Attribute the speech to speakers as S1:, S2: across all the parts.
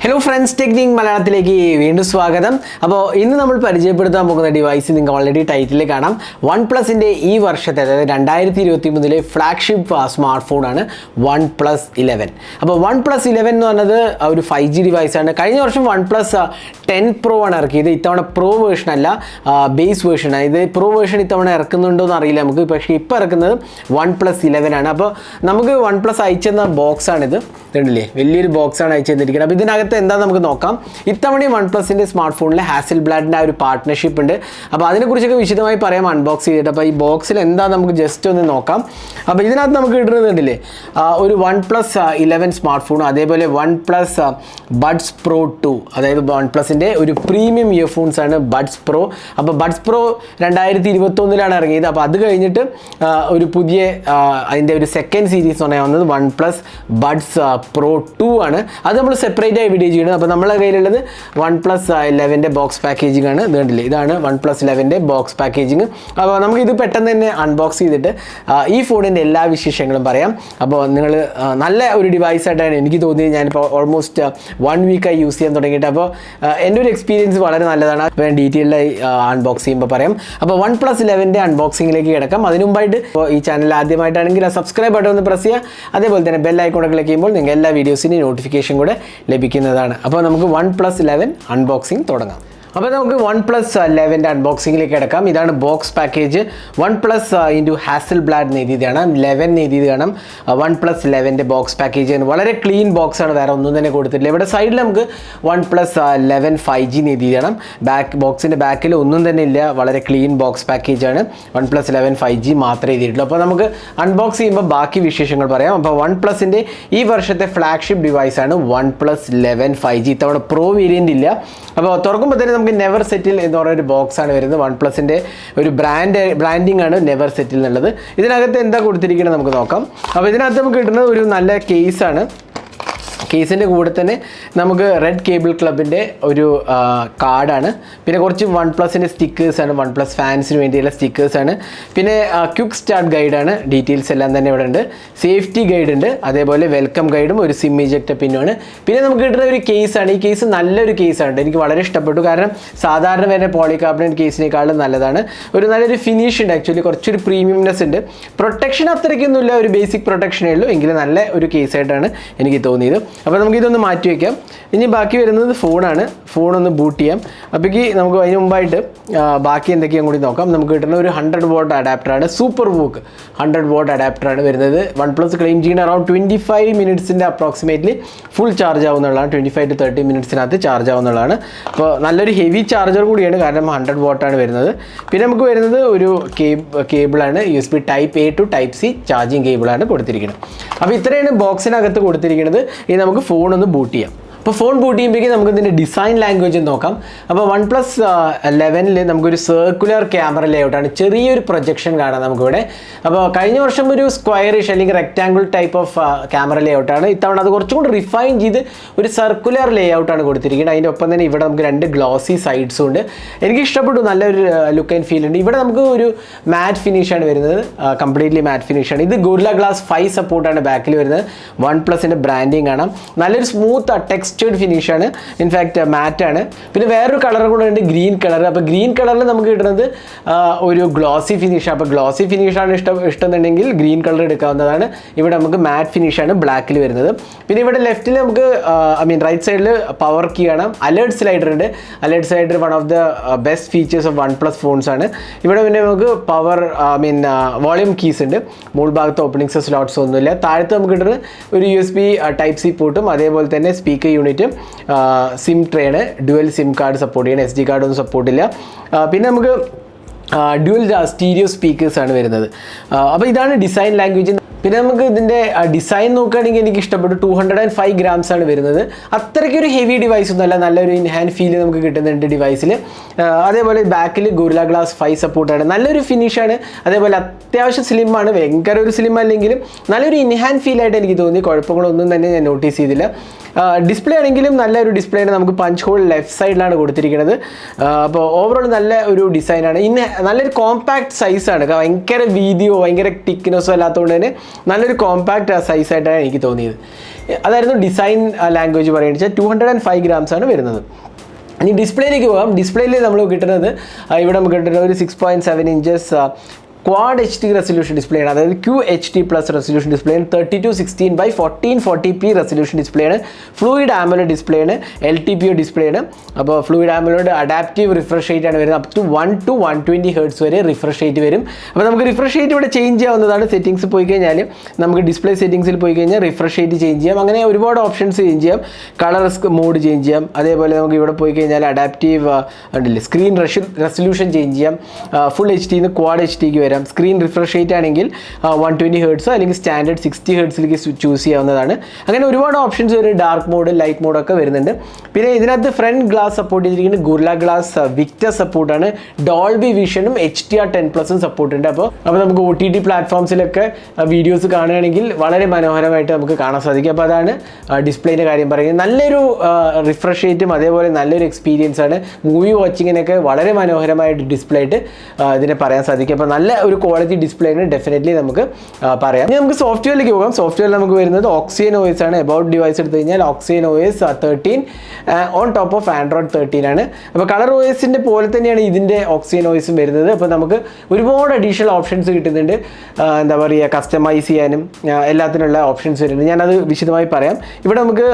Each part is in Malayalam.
S1: Hello friends, Technique Malayalam വീണ്ടും സ്വാഗതം. അപ്പോൾ ഇന്ന് നമ്മൾ പരിചയപ്പെടുത്താൻ പോകുന്ന ഡിവൈസ് നിങ്ങൾക്ക് ഓൾറെഡി ടൈറ്റിൽ കാണാം. OnePlusന്റെ ഈ വർഷത്തെ അതായത് 2023 ഫ്ലാഗ്ഷിപ്പ് സ്മാർട്ട് ഫോണാണ് OnePlus 11. അപ്പോൾ OnePlus 11 എന്ന് പറഞ്ഞത് ഒരു 5G ഡിവൈസാണ്. കഴിഞ്ഞ വർഷം OnePlus 10 Pro ആണ് ഇറക്കിയത്. ഇത്തവണ പ്രോ വേർഷൻ അല്ല, ബേസ് വേർഷനാണ്. ഇത് പ്രോ വേർഷൻ ഇത്തവണ ഇറക്കുന്നുണ്ടോ എന്ന് അറിയില്ല നമുക്ക്, പക്ഷേ ഇപ്പോൾ ഇറക്കുന്നത് OnePlus 11 ആണ്. അപ്പോൾ നമുക്ക് OnePlus അയച്ചെന്ന ബോക്സാണിത്. ഇതുണ്ടല്ലേ, വലിയൊരു ബോക്സാണ് അയച്ചു തന്നിരിക്കുന്നത്. അപ്പോൾ ഇതിനകത്ത് എന്താ നമുക്ക് നോക്കാം. ഇത്തവണയും OnePlusന്റെ സ്മാർട്ട് ഫോണിൽ ഹാസൽബ്ലാഡിൻ്റെ ഒരു പാർട്ട്ണർഷിപ്പ് ഉണ്ട്. അപ്പോൾ അതിനെക്കുറിച്ചൊക്കെ വിശദമായി പറയാം അൺബോക്സ് ചെയ്തിട്ട്. അപ്പോൾ ഈ ബോക്സിൽ എന്താ നമുക്ക് ജസ്റ്റ് ഒന്ന് നോക്കാം. അപ്പോൾ ഇതിനകത്ത് നമുക്ക് കിട്ടുന്നുണ്ടല്ലേ ഒരു OnePlus 11 സ്മാർട്ട് ഫോൺ, അതേപോലെ OnePlus Buds Pro 2, അതായത് OnePlusന്റെ ഒരു പ്രീമിയം ഇയർഫോൺസ് ആണ് ബഡ്സ് പ്രോ. അപ്പോൾ ബഡ്സ് പ്രോ 2021 ഇറങ്ങിയത്. അപ്പോൾ അത് കഴിഞ്ഞിട്ട് ഒരു പുതിയ അതിൻ്റെ ഒരു സെക്കൻഡ് സീരീസ് എന്ന് പറയാൻ വന്നത് OnePlus Buds Pro 2 ആണ്. അത് നമ്മൾ സെപ്പറേറ്റ് ആയി വീഡിയോ ചെയ്യുന്നത്. അപ്പോൾ നമ്മളെ കയ്യിലുള്ളത് OnePlus 11ൻ്റെ ബോക്സ് പാക്കേജിംഗ് ആണ്. ഇത് കണ്ടില്ലേ, ഇതാണ് OnePlus 11ൻ്റെ ബോക്സ് പാക്കേജിങ്. അപ്പോൾ നമുക്കിത് പെട്ടെന്ന് തന്നെ അൺബോക്സ് ചെയ്തിട്ട് ഈ ഫോണിൻ്റെ എല്ലാ വിശേഷങ്ങളും പറയാം. അപ്പോൾ നിങ്ങൾ നല്ല ഒരു ഡിവൈസായിട്ടാണ് എനിക്ക് തോന്നിയത്. ഞാനിപ്പോൾ ഓൾമോസ്റ്റ് 1 വീക്കായി യൂസ് ചെയ്യാൻ തുടങ്ങിയിട്ട്. അപ്പോൾ എൻ്റെ ഒരു എക്സ്പീരിയൻസ് വളരെ നല്ലതാണ്. അപ്പോൾ ഞാൻ ഡീറ്റെയിൽഡായി അൺബോക്സ് ചെയ്യുമ്പോൾ പറയാം. അപ്പോൾ OnePlus 11ൻ്റെ അൺബോക്സിങ്ങിലേക്ക് കിടക്കാം. അതിനു മുമ്പായിട്ട് ഈ ചാനൽ ആദ്യമായിട്ടാണെങ്കിൽ ആ സബ്സ്ക്രൈബ് ബട്ടൺ ഒന്ന് പ്രസ് ചെയ്യുക. അതേപോലെ തന്നെ ബെൽ ഐക്കോൺ ക്ലിക്ക് ചെയ്യുമ്പോൾ നിങ്ങൾക്ക് എല്ലാ വീഡിയോസിൻ്റെയും നോട്ടിഫിക്കേഷൻ കൂടെ ലഭിക്കുന്നതാണ്. അപ്പോൾ നമുക്ക് OnePlus 11 അൺബോക്സിങ് തുടങ്ങാം. അപ്പോൾ നമുക്ക് OnePlus 11ൻ്റെ അൺബോക്സിങ്ങിലേക്ക് കിടക്കാം. ഇതാണ് ബോക്സ് പാക്കേജ്. OnePlus ഇൻറ്റു ഹാസൽബ്ലാഡ് എന്ന് എഴുതിയതാണ്, 11 എഴുതിയത് കാണാം. OnePlus 11ൻ്റെ ബോക്സ് പാക്കേജ് വളരെ ക്ലീൻ ബോക്സാണ്, വേറെ ഒന്നും തന്നെ കൊടുത്തിട്ടില്ല. ഇവിടെ സൈഡിൽ നമുക്ക് OnePlus 11 5G എന്ന് എഴുതിയതാണ്. ബോക്സിൻ്റെ ബാക്കിൽ ഒന്നും തന്നെ ഇല്ല, വളരെ ക്ലീൻ ബോക്സ് പാക്കേജാണ്. OnePlus 11 5G മാത്രമേ എഴുതിയിട്ടുള്ളൂ. അപ്പോൾ നമുക്ക് അൺബോക്സ് ചെയ്യുമ്പോൾ ബാക്കി വിശേഷങ്ങൾ പറയാം. അപ്പോൾ OnePlusൻ്റെ ഈ വർഷത്തെ ഫ്ലാഗ്ഷിപ്പ് ഡിവൈസാണ് OnePlus 11 5G. ഇത്തവണ പ്രോ വേരിയൻ്റ് ഇല്ല. അപ്പോൾ തുറക്കുമ്പോൾ തന്നെ നമുക്ക് നെവർ സെറ്റിൽ എന്ന് പറയുന്ന ഒരു ബോക്സാണ് വരുന്നത്. OnePlusൻ്റെ ഒരു ബ്രാൻഡിങ് ആണ് നെവർ സെറ്റിൽ എന്നുള്ളത്. ഇതിനകത്ത് എന്താ കൊടുത്തിരിക്കുന്നത് നമുക്ക് നോക്കാം. അപ്പോൾ ഇതിനകത്ത് നമുക്ക് കിട്ടുന്നത് ഒരു നല്ല കേസാണ്. കേസിൻ്റെ കൂടെ തന്നെ നമുക്ക് റെഡ് കേബിൾ ക്ലബിൻ്റെ ഒരു കാർഡാണ്. പിന്നെ കുറച്ച് OnePlusൻ്റെ സ്റ്റിക്കേഴ്സാണ്, OnePlus ഫാൻസിന് വേണ്ടിയുള്ള സ്റ്റിക്കേഴ്സാണ്. പിന്നെ ക്വിക്ക് സ്റ്റാർട്ട് ഗൈഡാണ്. ഡീറ്റെയിൽസ് എല്ലാം തന്നെ ഇവിടെ ഉണ്ട്. സേഫ്റ്റി ഗൈഡ് ഉണ്ട്, അതേപോലെ വെൽക്കം ഗൈഡും ഒരു സിം ഇജക്ടർ പിന്നുമാണ്. പിന്നെ നമുക്ക് കിട്ടുന്ന ഒരു കേസാണ്. ഈ കേസ് നല്ലൊരു കേസാണ്, എനിക്ക് വളരെ ഇഷ്ടപ്പെട്ടു. കാരണം സാധാരണ വരുന്ന പോളികാർബണേറ്റ് കേസിനേക്കാളും നല്ലതാണ്. ഒരു നല്ലൊരു ഫിനിഷ് ഉണ്ട്, ആക്ച്വലി കുറച്ചൊരു പ്രീമിയംനെസ് ഉണ്ട്. പ്രൊട്ടക്ഷൻ അത്രയ്ക്കൊന്നുമില്ല, ഒരു ബേസിക് പ്രൊട്ടക്ഷനേ ഉള്ളൂ, എങ്കിലും നല്ല ഒരു കേസായിട്ടാണ് എനിക്ക് തോന്നിയത്. അപ്പോൾ നമുക്കിതൊന്ന് മാറ്റി വയ്ക്കാം. ഇനി ബാക്കി വരുന്നത് ഫോണാണ്. ഫോണൊന്ന് ബൂട്ട് ചെയ്യാം. അപ്പോഴേക്ക് നമുക്ക് അതിന് മുമ്പായിട്ട് ബാക്കി എന്തൊക്കെയാണ് കൂടി നോക്കാം. നമുക്ക് കിട്ടുന്ന ഒരു 100 വാട്ട് അഡാപ്റ്ററാണ്. സൂപ്പർ വൂക്ക് 100 വാട്ട് അഡാപ്റ്ററാണ് വരുന്നത്. OnePlus ക്ലെയിം ചെയ്യുന്ന അറൗണ്ട് 25 മിനിറ്റ്സിൻ്റെ അപ്രോക്സിമേറ്റ്ലി ഫുൾ ചാർജ് ആവുന്നതാണ്. 25 to 30 മിനിറ്റ്സിനകത്ത് ചാർജ് ആവുന്നതാണ്. അപ്പോൾ നല്ലൊരു ഹെവി ചാർജർ കൂടിയാണ്, കാരണം 100 വാട്ടാണ് വരുന്നത്. പിന്നെ നമുക്ക് വരുന്നത് ഒരു കേബിളാണ്, USB Type A to Type C charging കേബിളാണ് കൊടുത്തിരിക്കുന്നത്. അപ്പോൾ ഇത്രയാണ് ബോക്സിനകത്ത് കൊടുത്തിരിക്കുന്നത്. ഇനി നമുക്ക് ഫോൺ ഒന്ന് ബൂട്ട് ചെയ്യാം. അപ്പോൾ ഫോൺ ബൂട്ട് ചെയ്യുമ്പോഴേക്കും നമുക്ക് ഇതിൻ്റെ ഡിസൈൻ ലാംഗ്വേജ് നോക്കാം. അപ്പോൾ OnePlus 11 നമുക്കൊരു സർക്കുലർ ക്യാമറ ലേഔട്ടാണ്. ചെറിയൊരു പ്രൊജക്ഷൻ കാണാം നമുക്കിവിടെ. അപ്പോൾ കഴിഞ്ഞ വർഷം ഒരു സ്ക്വയറിഷ് അല്ലെങ്കിൽ റെക്റ്റാങ്കിൾ ടൈപ്പ് ഓഫ് ക്യാമറ ലേഔട്ടാണ്. ഇത്തവണ അത് കുറച്ചും കൂടി റിഫൈൻ ചെയ്ത് ഒരു സർക്കുലർ ലേഔട്ടാണ് കൊടുത്തിരിക്കുന്നത്. അതിൻ്റെ ഒപ്പം തന്നെ ഇവിടെ നമുക്ക് 2 ഗ്ലോസി സൈഡ്സും ഉണ്ട്. എനിക്ക് ഇഷ്ടപ്പെട്ടു, നല്ലൊരു ലുക്ക് ആൻഡ് ഫീൽ ഉണ്ട്. ഇവിടെ നമുക്ക് ഒരു മാറ്റ് ഫിനിഷാണ് വരുന്നത്, കംപ്ലീറ്റ്ലി മാറ്റ് ഫിനിഷാണ്. ഇത് Gorilla Glass 5 സപ്പോർട്ടാണ് ബാക്കിൽ വരുന്നത്. OnePlusൻ്റെ ബ്രാൻഡിങ് കാണാം. നല്ലൊരു സ്മൂത്ത് ടെക്സ്റ്റേർഡ് ഫിനിഷാണ്, ഇൻഫാക്റ്റ് മാറ്റാണ്. പിന്നെ വേറൊരു കളർ കൂടെ ഉണ്ട്, ഗ്രീൻ കളർ. അപ്പോൾ ഗ്രീൻ കളറിൽ നമുക്ക് കിട്ടുന്നത് ഒരു ഗ്ലോസി ഫിനിഷാണ്. അപ്പോൾ ഗ്ലോസി ഫിനിഷാണ് ഇഷ്ടമെന്നുണ്ടെങ്കിൽ ഗ്രീൻ കളർ എടുക്കാവുന്നതാണ്. ഇവിടെ നമുക്ക് മാറ്റ് ഫിനിഷാണ് ബ്ലാക്കിൽ വരുന്നത്. പിന്നെ ഇവിടെ ലെഫ്റ്റിൽ നമുക്ക് റൈറ്റ് സൈഡിൽ പവർ കീ കാണാം. അലേർട്ട് സ്ലൈഡർ ഉണ്ട്. Alert slider one of the best features of OnePlus phones ആണ്. ഇവിടെ പിന്നെ നമുക്ക് പവർ വോളിയം കീസ് ഉണ്ട്. മുകൾ ഭാഗത്ത് ഓപ്പണിങ്സ് സ്ലോട്ട്സ് ഒന്നുമില്ല. താഴത്ത് നമുക്ക് കിട്ടുന്നത് ഒരു USB Type C പോർട്ടും അതേപോലെ തന്നെ സ്പീക്കർ യൂണിറ്റും സിം ട്രേയാണ്. ഡ്യുവൽ സിം കാർഡ് സപ്പോർട്ട് ചെയ്യണം, SD കാർഡൊന്നും സപ്പോർട്ടില്ല. പിന്നെ നമുക്ക് ഡ്യുവൽ സ്റ്റീരിയോ സ്പീക്കേഴ്സാണ് വരുന്നത്. അപ്പോൾ ഇതാണ് ഡിസൈൻ ലാംഗ്വേജ്. പിന്നെ നമുക്ക് ഇതിൻ്റെ ഡിസൈൻ നോക്കുകയാണെങ്കിൽ എനിക്ക് ഇഷ്ടപ്പെട്ടു. 205 grams ആണ് വരുന്നത്. അത്രയ്ക്കൊരു ഹെവി ഡിവൈസ് ഒന്നുമല്ല, നല്ലൊരു ഇൻഹാൻഡ് ഫീൽ നമുക്ക് കിട്ടുന്നുണ്ട് ഡിവൈസിൽ. അതേപോലെ ബാക്കിൽ Gorilla Glass 5 സപ്പോർട്ടാണ്. നല്ലൊരു ഫിനിഷാണ്. അതേപോലെ അത്യാവശ്യം സ്ലിമ്മാണ്, ഭയങ്കര ഒരു സ്ലിം അല്ലെങ്കിലും നല്ലൊരു ഇൻഹാൻഡ് ഫീലായിട്ട് എനിക്ക് തോന്നി. കുഴപ്പങ്ങളൊന്നും തന്നെ ഞാൻ നോട്ടീസ് ചെയ്തില്ല. ഡിസ്പ്ലേ ആണെങ്കിലും നല്ലൊരു ഡിസ്പ്ലേ ആണ്. നമുക്ക് പഞ്ച് ഹോൾ ലെഫ്റ്റ് സൈഡിലാണ് കൊടുത്തിരിക്കുന്നത്. അപ്പോൾ ഓവറോൾ നല്ല ഒരു ഡിസൈനാണ്. നല്ലൊരു കോമ്പാക്ട് സൈസാണ്, ഭയങ്കര വീതിയോ ഭയങ്കര തിക്നെസ്സോ അല്ലാത്തതുകൊണ്ട് തന്നെ നല്ലൊരു കോമ്പാക്റ്റ് സൈസായിട്ടാണ് എനിക്ക് തോന്നിയത്. അതായിരുന്നു ഡിസൈൻ ലാംഗ്വേജ് പറയുന്നത് വെച്ചാൽ 205 grams ആണ് വരുന്നത്. ഇനി ഡിസ്പ്ലേയിലേക്ക് പോകാം. ഡിസ്പ്ലേയിൽ നമ്മൾ കിട്ടുന്നത് ഇവിടെ നമുക്ക് കിട്ടുന്ന ഒരു 6.7 inches quad HD resolution display ആണ്. അതായത് QHD+ റെസൊല്യൂഷൻ ഡിസ്പ്ലേ ആണ്. 3216/1440p റെസൊല്യൂഷൻ ഡിസ്പ്ലേ ആണ്. ഫ്ലൂയിഡ് ആമോലെഡ് ഡിസ്പ്ലേ ആണ്. LTPO ഡിസ്പ്ലേ ആണ്. അപ്പോൾ fluid AMOLED adaptive refresh rate ആണ് വരുന്നത്. അപ് ടു 1 to 120 Hz വരെ റിഫ്രഷ് റേറ്റ് വരും. അപ്പോൾ നമുക്ക് റിഫ്രഷ് റേറ്റ് ഇവിടെ ചേഞ്ച് ചെയ്യാവുന്നതാണ്. സെറ്റിംഗ്സ് പോയി കഴിഞ്ഞാൽ നമുക്ക് ഡിസ്പ്ലേ സെറ്റിംഗ്സിൽ പോയി കഴിഞ്ഞാൽ റിഫ്രഷ് റേറ്റ് ചേഞ്ച് ചെയ്യാം. അങ്ങനെ ഒരുപാട് ഓപ്ഷൻസ് ചേഞ്ച് ചെയ്യാം. കളർ മോഡ് ചേഞ്ച് ചെയ്യാം. അതേപോലെ നമുക്ക് ഇവിടെ പോയി കഴിഞ്ഞാൽ അഡാപ്റ്റീവ് ഉണ്ടല്ലേ സ്ക്രീൻ റെസൊല്യൂഷൻ ചേഞ്ച് ചെയ്യാം. ഫുൾ HD നിന്ന് ക്വാഡ് HDക്ക് വരാം. സ്ക്രീൻ റിഫ്രഷ് റേറ്റ് ആണെങ്കിൽ 120 Hz അല്ലെങ്കിൽ സ്റ്റാൻഡേർഡ് 60 Hzലേക്ക് ചൂസ് ചെയ്യാവുന്നതാണ്. അങ്ങനെ ഒരുപാട് ഓപ്ഷൻസ് വരും. ഡാർക്ക് മോഡ്, ലൈറ്റ് മോഡൊക്കെ വരുന്നുണ്ട്. പിന്നെ ഇതിനകത്ത് ഫ്രണ്ട് ഗ്ലാസ് സപ്പോർട്ട് ചെയ്തിരിക്കുന്നത് ഗുർല ഗ്ലാസ് വിക്ടർ സപ്പോർട്ടാണ്. ഡോൾബി വിഷനും HDR10+ സപ്പോർട്ട് ഉണ്ട്. അപ്പോൾ നമുക്ക് OTT പ്ലാറ്റ്ഫോംസിലൊക്കെ വീഡിയോസ് കാണുകയാണെങ്കിൽ വളരെ മനോഹരമായിട്ട് നമുക്ക് കാണാൻ സാധിക്കും. അപ്പോൾ അതാണ് ഡിസ്പ്ലേൻ്റെ കാര്യം പറയുന്നത്. നല്ലൊരു റിഫ്രഷ് റേറ്റും അതേപോലെ നല്ലൊരു എക്സ്പീരിയൻസ് ആണ്. മൂവി വാച്ചിങ്ങിനൊക്കെ വളരെ മനോഹരമായിട്ട് ഡിസ്പ്ലേ ആയിട്ട് ഇതിനെ പറയാൻ സാധിക്കും. അപ്പോൾ നല്ല ഒരു ക്വാളിറ്റി ഡിസ്പ്ലേ ആണ് ഡെഫിനറ്റ്ലി നമുക്ക് പറയാം. ഇനി നമുക്ക് സോഫ്റ്റ്വെയറിലേക്ക് പോകാം. സോഫ്റ്റ്വെയർ നമുക്ക് വരുന്നത് ഓക്സിജൻ OS ആണ്. എബൌട്ട് ഡിവൈസ് എടുത്തു കഴിഞ്ഞാൽ oxygen OS 13 on top of Android 13 ആണ്. അപ്പോൾ കളർ OSൻ്റെ പോലെ തന്നെയാണ് ഇതിൻ്റെ ഓക്സിജൻ OS വരുന്നത്. അപ്പോൾ നമുക്ക് ഒരുപാട് അഡീഷണൽ ഓപ്ഷൻസ് കിട്ടുന്നുണ്ട്. എന്താ പറയുക, കസ്റ്റമൈസ് ചെയ്യാനും എല്ലാത്തിനുള്ള ഓപ്ഷൻസ് വരുന്നുണ്ട്. ഞാനത് വിശദമായി പറയാം. ഇവിടെ നമുക്ക്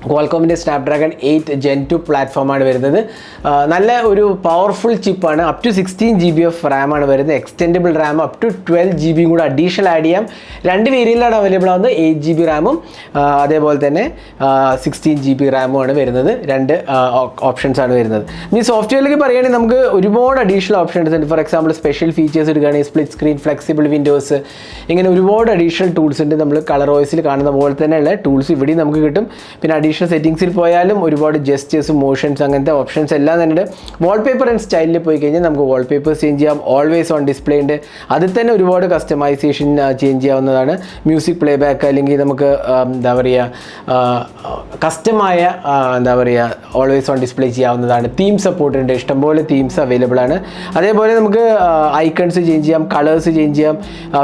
S1: ക്വാൾകോമിൻ്റെ സ്നാപ്ഡ്രാഗൺ 8 Gen 2 പ്ലാറ്റ്ഫോമാണ് വരുന്നത്. നല്ല ഒരു പവർഫുൾ ചിപ്പാണ്. അപ് ടു 16 GB ഓഫ് റാമാണ് വരുന്നത്. Extendable RAM up to 12 GB കൂടെ അഡീഷണൽ ആഡ് ചെയ്യാം. 2 വേരിയൻ്റാണ് അവൈലബിൾ ആവുന്നത്. 8 GB റാമും അതേപോലെ തന്നെ 16 GB റാമുമാണ് വരുന്നത്. 2 ഓപ്ഷൻസ് ആണ് വരുന്നത്. ഇനി സോഫ്റ്റ്വെയറിലേക്ക് പറയുകയാണെങ്കിൽ നമുക്ക് ഒരുപാട് അഡീഷണൽ ഓപ്ഷൻസ് ഉണ്ട്. ഫോർ എക്സാമ്പിൾ സ്പെഷ്യൽ ഫീച്ചേഴ്സ് എടുക്കുകയാണെങ്കിൽ സ്പ്ലിറ്റ് സ്ക്രീൻ, ഫ്ലെക്സിബിൾ വിൻഡോസ്, ഇങ്ങനെ ഒരുപാട് അഡീഷണൽ ടൂൾസ് ഉണ്ട്. നമ്മൾ കളർ OSൽ കാണുന്ന പോലെ തന്നെയുള്ള ടൂൾസ് ഇവിടെയും നമുക്ക് കിട്ടും. പിന്നെ അഡീഷണൽ സെറ്റിംഗ്സിൽ പോയാലും ഒരുപാട് ജസ്റ്റേഴ്സ്, മോഷൻസ്, അങ്ങനത്തെ ഓപ്ഷൻസ് എല്ലാം തന്നെ ഉണ്ട്. വാൾപേപ്പർ ആൻഡ് സ്റ്റൈലിൽ പോയി കഴിഞ്ഞാൽ നമുക്ക് വാൾപേപ്പേഴ്സ് ചേഞ്ച് ചെയ്യാം. ഓൾവേസ് ഓൺ ഡിസ്പ്ലേ ഉണ്ട്. അതിൽ തന്നെ ഒരുപാട് കസ്റ്റമൈസേഷൻ ചേഞ്ച് ചെയ്യാവുന്നതാണ്. മ്യൂസിക് പ്ലേ ബാക്ക് അല്ലെങ്കിൽ നമുക്ക് എന്താ പറയുക കസ്റ്റമായ എന്താ പറയുക ഓൾവേസ് ഓൺ ഡിസ്പ്ലേ ചെയ്യാവുന്നതാണ്. തീം സപ്പോർട്ട് ഉണ്ട്. ഇഷ്ടംപോലെ തീംസ് അവൈലബിൾ ആണ്. അതേപോലെ നമുക്ക് ഐക്കൺസ് ചേഞ്ച് ചെയ്യാം, കളേഴ്സ് ചേഞ്ച് ചെയ്യാം,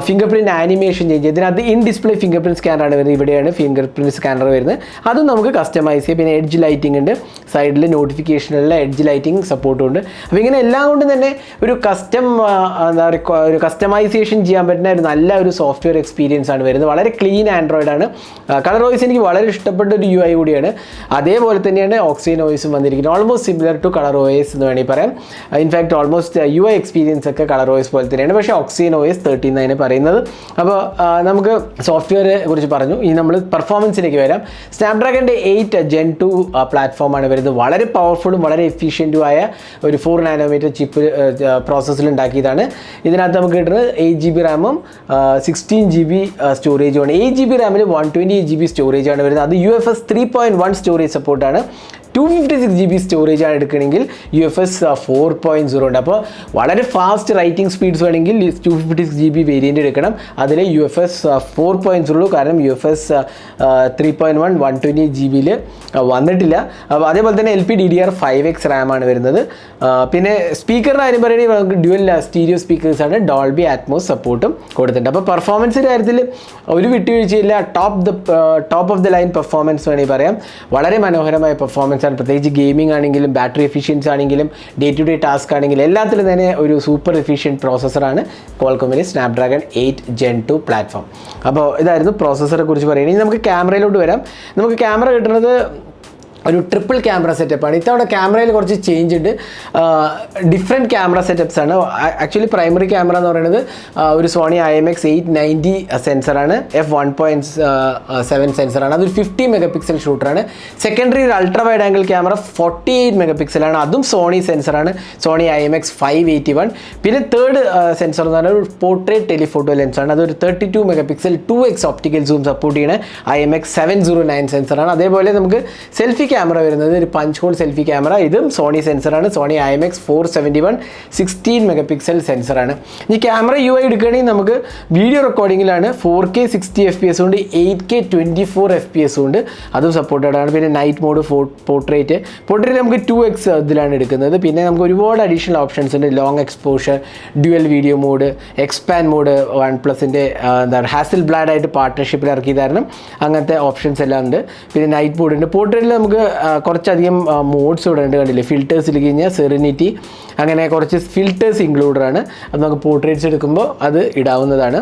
S1: ഫിംഗർ പ്രിൻറ്റ് ആനിമേഷൻ ചേഞ്ച് ചെയ്യാം. ഇതിനകത്ത് ഇൻ ഡിസ്പ്ലേ ഫിംഗർ പ്രിൻറ്റ് സ്കാനറാണ് വരുന്നത്. ഇവിടെയാണ് ഫിംഗർ പ്രിൻറ്റ് സ്കാനർ വരുന്നത്. അതും നമുക്ക് കസ്റ്റമൈസ് ചെയ്യാം. പിന്നെ എഡ്ജ് ലൈറ്റിംഗ് ഉണ്ട്. സൈഡിൽ നോട്ടിഫിക്കേഷനുള്ള എഡ്ജ് ലൈറ്റിംഗ് സപ്പോർട്ടും ഉണ്ട്. അപ്പോൾ ഇങ്ങനെ എല്ലാം കൊണ്ടും തന്നെ ഒരു എന്താ പറയുക ഒരു കസ്റ്റമൈസേഷൻ ചെയ്യാൻ പറ്റുന്ന ഒരു നല്ല ഒരു സോഫ്റ്റ്വെയർ എക്സ്പീരിയൻസ് ആണ് വരുന്നത്. വളരെ ക്ലീൻ ആൻഡ്രോയിഡ് ആണ്. കളർ OS എനിക്ക് വളരെ ഇഷ്ടപ്പെട്ട ഒരു UI കൂടിയാണ്. അതേപോലെ തന്നെയാണ് ഓക്സിജൻ OSും വന്നിരിക്കുന്നത്. Almost similar to colour OS എന്ന് വേണമെങ്കിൽ പറയാം. ഇൻഫാക്ട് ഓൾമോസ്റ്റ് UI എക്സ്പീരിയൻസ് ഒക്കെ കളർ OS പോലെ തന്നെയാണ്. പക്ഷേ ഓക്സിജൻ OS 13 എന്നാണ് പറയുന്നത്. അപ്പോൾ നമുക്ക് സോഫ്റ്റ്വെയറെ കുറിച്ച് പറഞ്ഞു. ഇനി നമ്മൾ പെർഫോമൻസിലേക്ക് വരാം. സ്നാപ്ഡ്രാഗണിൻ്റെ 8 Gen 2 പ്ലാറ്റ്ഫോമാണ് വരുന്നത്. വളരെ പവർഫുള്ളും വളരെ എഫിഷ്യൻറ്റും ആയ ഒരു 4 nanometer ചിപ്പ് പ്രോസസ്സിൽ ഉണ്ടാക്കിയതാണ്. ഇതിനകത്ത് നമുക്ക് കിട്ടുന്നത് 8 GB റാമും 16 GB സ്റ്റോറേജുമാണ്. 8 GB റാമിൽ 128 GB സ്റ്റോറേജാണ് വരുന്നത്. അത് UFS 3.1 സ്റ്റോറേജ് സപ്പോർട്ടാണ്. 256 GB സ്റ്റോറേജ് ആണ് എടുക്കണമെങ്കിൽ UFS 4.0 ഉണ്ട്. അപ്പോൾ വളരെ ഫാസ്റ്റ് റൈറ്റിംഗ് സ്പീഡ്സ് വേണമെങ്കിൽ 256 GB വേരിയൻ്റ് എടുക്കണം. അതിൽ UFS 4.0 കാരണം UFS 3.1 128 GB വന്നിട്ടില്ല. അപ്പോൾ അതേപോലെ തന്നെ LPDDR5X റാമാണ് വരുന്നത്. പിന്നെ സ്പീക്കറിൻ്റെ കാര്യം പറയുകയാണെങ്കിൽ നമുക്ക് ഡ്യുവൽ സ്റ്റീരിയോ സ്പീക്കേഴ്സാണ്. ഡോൾബി അറ്റ്മോസ് സപ്പോർട്ടും കൊടുത്തിട്ടുണ്ട്. അപ്പോൾ പെർഫോമൻസിൻ്റെ കാര്യത്തിൽ ഒരു വിട്ടുവീഴ്ചയില്ല. Top of the line performance വേണമെങ്കിൽ പറയാം. വളരെ മനോഹരമായ പെർഫോമൻസ് ആണ്. പ്രത്യേകിച്ച് ഗെയിമിംഗ് ആണെങ്കിലും ബാറ്ററി എഫിഷ്യൻസി ആണെങ്കിലും ഡേ ടു ഡേ ടാസ്ക് ആണെങ്കിലും എല്ലാത്തിലും തന്നെ ഒരു സൂപ്പർ എഫിഷ്യൻറ്റ് പ്രോസസ്സറാണ് ക്വാൾകോമിലെ സ്നാപ്ഡ്രാഗൺ 8 Gen 2 പ്ലാറ്റ്ഫോം. അപ്പോൾ ഇതായിരുന്നു പ്രോസസ്സറെ കുറിച്ച് പറയുന്നത്. ഇനി നമുക്ക് ക്യാമറയിലോട്ട് വരാം. നമുക്ക് ക്യാമറ കിട്ടുന്നത് ഒരു ട്രിപ്പിൾ ക്യാമറ സെറ്റപ്പാണ്. ഇത്തവണ ക്യാമറയിൽ കുറച്ച് ചേഞ്ച് ഉണ്ട്. ഡിഫറെൻറ്റ് ക്യാമറ സെറ്റപ്സ് ആണ്. ആക്ച്വലി പ്രൈമറി ക്യാമറ എന്ന് പറയുന്നത് ഒരു സോണി IMX 890 സെൻസറാണ്. f1.7 സെൻസറാണ്. അതൊരു 50 MP ഷൂട്ടറാണ്. സെക്കൻഡറി ഒരു ultra wide angle camera 48 MP ആണ്. അതും സോണി സെൻസറാണ്. Sony IMX 581. പിന്നെ തേർഡ് സെൻസർ എന്ന് പറഞ്ഞാൽ ഒരു പോർട്രേറ്റ് ടെലിഫോട്ടോ ലെൻസാണ്. അതൊരു 32 MP 2x optical zoom support ചെയ്യുന്ന IMX 709 സെൻസറാണ്. അതേപോലെ നമുക്ക് സെൽഫി ക്യാമറ വരുന്നത് ഒരു പഞ്ച് ഹോൾ സെൽഫി ക്യാമറ. ഇതും സോണി സെൻസറാണ്, സോണി IMX 471 16 മെഗാ പിക്സൽ സെൻസറാണ്. ഈ ക്യാമറ UI എടുക്കുകയാണെങ്കിൽ നമുക്ക് വീഡിയോ റെക്കോർഡിങ്ങിലാണ് 4K 60 FPS ഉണ്ട്, 8K 24 FPS ഉണ്ട്, അതും സപ്പോർട്ടഡ് ആണ്. പിന്നെ നൈറ്റ് മോഡ്, പോർട്രേറ്റ് നമുക്ക് 2x ഇതിലാണ് എടുക്കുന്നത്. പിന്നെ നമുക്ക് ഒരുപാട് അഡീഷണൽ ഓപ്ഷൻസ് ഉണ്ട്. Long exposure, dual video mode, expand mode, OnePlusൻ്റെ എന്താണ് ഹാസിൽ ബ്ലാഡ് ആയിട്ട് പാർട്ട്ണർഷിപ്പിൽ ഇറക്കി തരണം, അങ്ങനത്തെ ഓപ്ഷൻസ് എല്ലാം ഉണ്ട്. പിന്നെ നൈറ്റ് മോഡ് ഉണ്ട്. പോർട്രേറ്റിൽ നമുക്ക് കുറച്ചധികം മോഡ്സ് ഇവിടെ ഉണ്ട്, കണ്ടില്ലേ? ഫിൽറ്റേഴ്സിൽ കഴിഞ്ഞാൽ സെറിനിറ്റി, അങ്ങനെ കുറച്ച് ഫിൽറ്റേഴ്സ് ഇൻക്ലൂഡഡ് ആണ്. അത് നമുക്ക് പോർട്രേറ്റ്സ് എടുക്കുമ്പോൾ അത് ഇടാവുന്നതാണ്.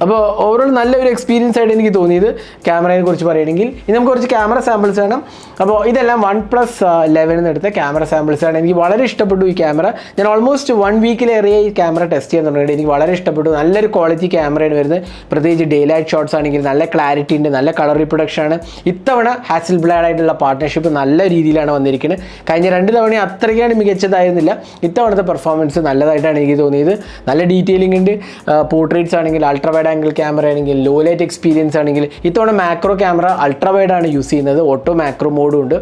S1: അപ്പോൾ ഓവറോൾ നല്ലൊരു എക്സ്പീരിയൻസ് ആയിട്ട് എനിക്ക് തോന്നിയത് ക്യാമറയെ കുറിച്ച് പറയുകയാണെങ്കിൽ. ഇനി നമുക്ക് കുറച്ച് ക്യാമറ സാമ്പിൾസ് വേണം. അപ്പോൾ ഇതെല്ലാം OnePlus 11 എടുത്ത ക്യാമറ സാമ്പിൾസ് ആണ്. എനിക്ക് വളരെ ഇഷ്ടപ്പെട്ടു ഈ ക്യാമറ. ഞാൻ ഓൾമോസ്റ്റ് 1 വീക്കിലേറെ ഈ ക്യാമറ ടെസ്റ്റ് ചെയ്യാൻ തുടങ്ങിയിട്ട് എനിക്ക് വളരെ ഇഷ്ടപ്പെട്ടു. നല്ലൊരു ക്വാളിറ്റി ക്യാമറയാണ് വരുന്നത്. പ്രത്യേകിച്ച് ഡേ ലൈറ്റ് ഷോട്ട്സ് ആണെങ്കിൽ നല്ല ക്ലാരിറ്റി ഉണ്ട്, നല്ല കളർ റീപ്രൊഡക്ഷൻ ആണ്. ഇത്തവണ ഹാസിൽ ബ്ലാഡ് ആയിട്ടുള്ള പാർട്ട്ണർഷിപ്പ് നല്ല രീതിയിലാണ് വന്നിരിക്കുന്നത്. കഴിഞ്ഞ 2 തവണ അത്രയ്ക്കാണ് മികച്ചതായിരുന്നില്ല. ഇത്തവണത്തെ പെർഫോമൻസ് നല്ലതായിട്ടാണ് എനിക്ക് തോന്നിയത്. നല്ല ഡീറ്റെയിലിംഗ് ഉണ്ട്. പോർട്രേറ്റ്സ് ആണെങ്കിൽ അൾട്രാ വൈഡ് ആംഗിൾ ക്യാമറ ആണെങ്കിൽ, ലോ ലൈറ്റ് എക്സ്പീരിയൻസ് ആണെങ്കിൽ, ഇത്തവണ മാക്രോ ക്യാമറ അൾട്രാ വൈഡ് ആണ് യൂസ് ചെയ്യുന്നത്, ഓട്ടോ മാക്രോ മോഡും ഉണ്ട്.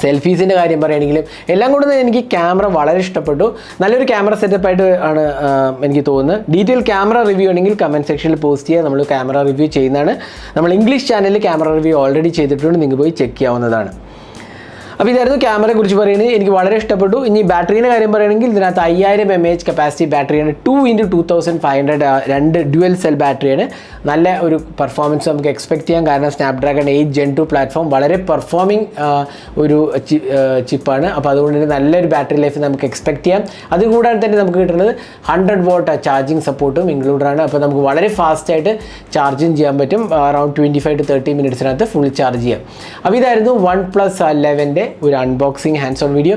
S1: സെൽഫീസിൻ്റെ കാര്യം പറയുകയാണെങ്കിലും എല്ലാം കൊണ്ട് തന്നെ എനിക്ക് ക്യാമറ വളരെ ഇഷ്ടപ്പെട്ടു. നല്ലൊരു ക്യാമറ സെറ്റപ്പായിട്ട് ആണ് എനിക്ക് തോന്നുന്നത്. ഡീറ്റെയിൽ ക്യാമറ റിവ്യൂ ആണെങ്കിൽ കമൻറ്റ് സെക്ഷനിൽ പോസ്റ്റ് ചെയ്യുക, നമ്മൾ ക്യാമറ റിവ്യൂ ചെയ്യുന്നതാണ്. നമ്മൾ ഇംഗ്ലീഷ് ചാനലിൽ ക്യാമറ റിവ്യൂ ഓൾറെഡി ചെയ്തിട്ടുണ്ട്, നിങ്ങൾക്ക് പോയി ചെക്ക് ചെയ്യാവുന്നതാണ്. അപ്പോൾ ഇതായിരുന്നു ക്യാമറയെ കുറിച്ച് പറയുന്നത്. എനിക്ക് വളരെ ഇഷ്ടപ്പെട്ടു. ഇനി ബാറ്ററീൻ്റെ കാര്യം പറയുകയാണെങ്കിൽ ഇതിനകത്ത് 5000 mAh കപ്പാസിറ്റി ബാറ്ററിയാണ്. 2x2500 2 ഡ്യുവൽ സെൽ ബാറ്ററിയാണ്. നല്ല ഒരു പെർഫോമൻസ് നമുക്ക് എക്സ്പെക്ട് ചെയ്യാം. കാരണം സ്നാപ്ഡ്രാഗൺ 8 Gen 2 പ്ലാറ്റ്ഫോം വളരെ പെർഫോമിംഗ് ഒരു ചിപ്പാണ്. അപ്പോൾ അതുകൊണ്ട് തന്നെ നല്ലൊരു ബാറ്ററി ലൈഫ് നമുക്ക് എക്സ്പെക്ട് ചെയ്യാം. അതുകൂടാതെ തന്നെ നമുക്ക് കിട്ടുന്നത് 100 watt ചാർജിങ് സപ്പോർട്ടും ഇൻക്ലൂഡാണ്. അപ്പോൾ നമുക്ക് വളരെ ഫാസ്റ്റായിട്ട് ചാർജിങ് ചെയ്യാൻ പറ്റും. അറൗണ്ട് 25 to 30 മിനിറ്റ്സിനകത്ത് ഫുൾ ചാർജ് ചെയ്യാം. അപ്പോൾ ഇതായിരുന്നു OnePlus 11 ഒരു അൺബോക്സിങ് ഹാൻഡ്സ് ഓൺ വീഡിയോ.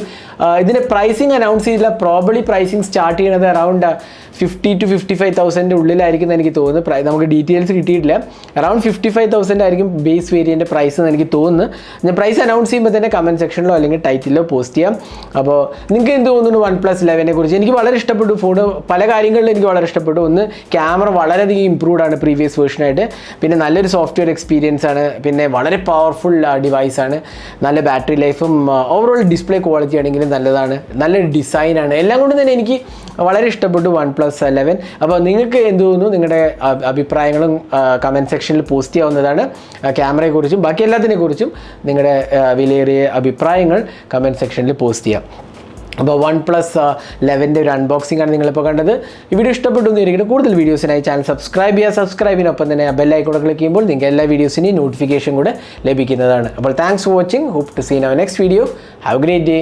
S1: ഇതിൻ്റെ പ്രൈസിങ് അനൗൺസ് ചെയ്തില്ല. പ്രോബബ്ലി പ്രൈസിങ് സ്റ്റാർട്ട് ചെയ്യുന്നത് അറൗണ്ട് 50 to 55,000 ഉള്ളിലായിരിക്കും എന്ന് എനിക്ക് തോന്നുന്നു. നമുക്ക് ഡീറ്റെയിൽസ് കിട്ടിയിട്ടില്ല. അറൗണ്ട് 55,000 ആയിരിക്കും ബേസ് വേരിയൻ്റെ പ്രൈസ് എന്ന് എനിക്ക് തോന്നുന്നു. ഞാൻ പ്രൈസ് അനൗൺസ് ചെയ്യുമ്പോൾ തന്നെ കമൻറ്റ് സെക്ഷനിലോ അല്ലെങ്കിൽ ടൈറ്റിലോ പോസ്റ്റ് ചെയ്യാം. അപ്പോൾ നിങ്ങൾക്ക് എന്ത് തോന്നുന്നു OnePlus 11 കുറിച്ച്? എനിക്ക് വളരെ ഇഷ്ടപ്പെട്ടു. ഫോൺ പല കാര്യങ്ങളിലും എനിക്ക് വളരെ ഇഷ്ടപ്പെട്ടു. ഒന്ന്, ക്യാമറ വളരെയധികം ഇമ്പ്രൂവ്ഡ് ആണ് പ്രീവിയസ് വേർഷനായിട്ട്. പിന്നെ നല്ലൊരു സോഫ്റ്റ്വെയർ എക്സ്പീരിയൻസ് ആണ്. പിന്നെ വളരെ പവർഫുൾ ഡിവൈസാണ്. നല്ല ബാറ്ററി ലൈഫും ഓവറോൾ ഡിസ്പ്ലേ ക്വാളിറ്റി ആണെങ്കിലും നല്ലതാണ്. നല്ലൊരു ഡിസൈനാണ്. എല്ലാം കൊണ്ടും തന്നെ എനിക്ക് വളരെ ഇഷ്ടപ്പെട്ടു OnePlus 11. അപ്പോൾ നിങ്ങൾക്ക് എന്ത് തോന്നുന്നു? നിങ്ങളുടെ അഭിപ്രായങ്ങളും കമൻറ്റ് സെക്ഷനിൽ പോസ്റ്റ് ചെയ്യാവുന്നതാണ്. ക്യാമറയെക്കുറിച്ചും ബാക്കി എല്ലാത്തിനെക്കുറിച്ചും നിങ്ങളുടെ വിലയേറിയ അഭിപ്രായങ്ങൾ കമൻറ്റ് സെക്ഷനിൽ പോസ്റ്റ് ചെയ്യാം. അപ്പോൾ OnePlus 11 ഒരു അൺബോക്സിംഗ് ആണ് നിങ്ങളിപ്പോൾ കണ്ടത്. ഈ വീഡിയോ ഇഷ്ടപ്പെട്ടു എന്നിരിക്കുന്നു. കൂടുതൽ വീഡിയോസിനായി ചാനൽ സബ്സ്ക്രൈബ് ചെയ്യുക. സബ്സ്ക്രൈബിനൊപ്പം തന്നെ ബെൽ ഐക്കൺ ക്ലിക്ക് ചെയ്യുമ്പോൾ നിങ്ങൾക്ക് എല്ലാ വീഡിയോസിൻ്റെയും നോട്ടിഫിക്കേഷൻ കൂടെ ലഭിക്കുന്നതാണ്. അപ്പോൾ thanks for watching. Hope to see in our next video. Have a great day.